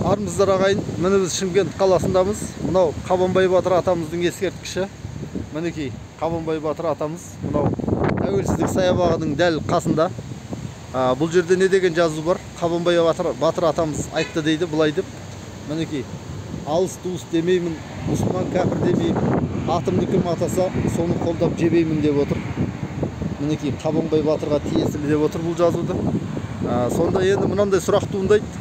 Армысыздар ағайын, міне біз Шымкент қаласындамыз. Мынау Қабанбай Батыр атамыздың ескерткіші. Мінекей Қабанбай Батыр атамыз мынау тәуелсіздік саябағының дәл қасында. Бұл жерде не деген жазу бар? Қабанбай Батыр атамыз айтты дейді, былай деп. Мінекей алыс туыс демеймін, мұсылман кәпір демеймін, атымды кім атаса соны қолдап жебеймін деп отыр. Мінекей Қабанбай Батырға тиесілі деп отыр бұл жазуды. Сонда енді мынандай сұрақ туындайды.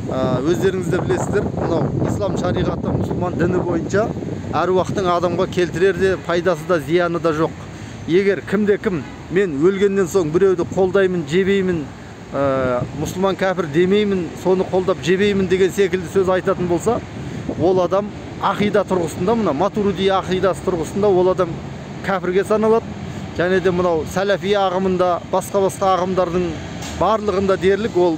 Өздеріңіз де білесіздер, мынау ислам шариғаты, мұсылман діні бойынша әруақтың адамға келтірер де пайдасы да зияны да жоқ. Егер кім мен өлгеннен соң біреуді қолдаймын, жебеймін, мұсылман кәпір демеймін, соны қолдап жебеймін деген секілді сөз айтатын болса, ол адам ақида тұрғысында, мына матуриди ақидасы тұрғысында ол адам кәпірге саналады. Және де мынау сәләфи ағымында, басқа ағымдардың барлығында дерлік ол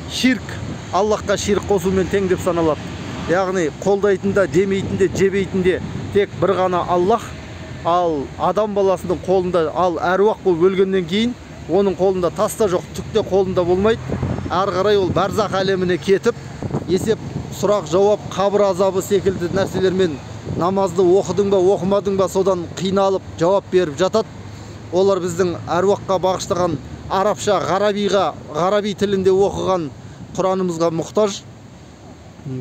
ширк, Аллахқа ширк қосумен тең деп саналады. Яғни қолдайтында, демейтінде, жебейтінде тек бір ғана Аллах, ал адам баласының қолында, ал әруақ ол өлгеннен кейін оның қолында тас та жоқ, түк те қолында болмайды. Ары қарай ол барзақ әлеміне кетіп, есеп, сұрақ, жауап, қабір азабы секілді нәрселермен намазды оқыдың ба, оқымадың ба, содан қиналып жауап беріп жатады. Олар біздің әруаққа бағыштаған арабша, ғараби тілінде оқыған Құранымызға мұқтаж.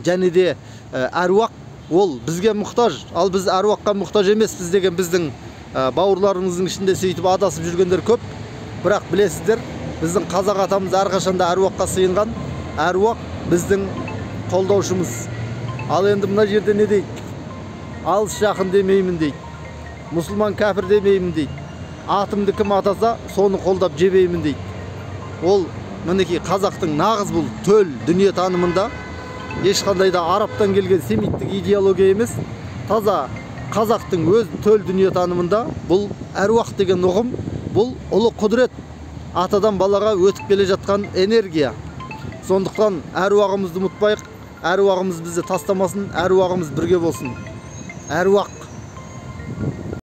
Және де әруақ ол бізге мұқтаж, ал біз әруаққа мұқтаж емеспіз деген біздің бауырларымыздың ішінде сөйтіп адасып жүргендер көп. Бірақ білесіздер, біздің қазақ атамыз әрқашанда әруаққа сыйынған. Әруақ біздің қолдаушымыз. Ал енді мына жерде не дейді? Алыс жақын демеймін дейді. Мұсылман кәпір демеймін дейді. Атымды кім атаса, соны қолдап жебеймін дейді. Ол мінекей қазақтың нағыз бұл төл дүние танымында ешқандай да араптан келген семиттік идеология емес, таза қазақтың өз төл дүние танымында бұл әруақ деген ұғым, бұл ұлы құдірет, атадан балаға өтіп келе жатқан энергия. Сондықтан әруағымызды ұмытпайық, әруағымыз бізді тастамасын, әруағымыз бірге болсын. Әруақ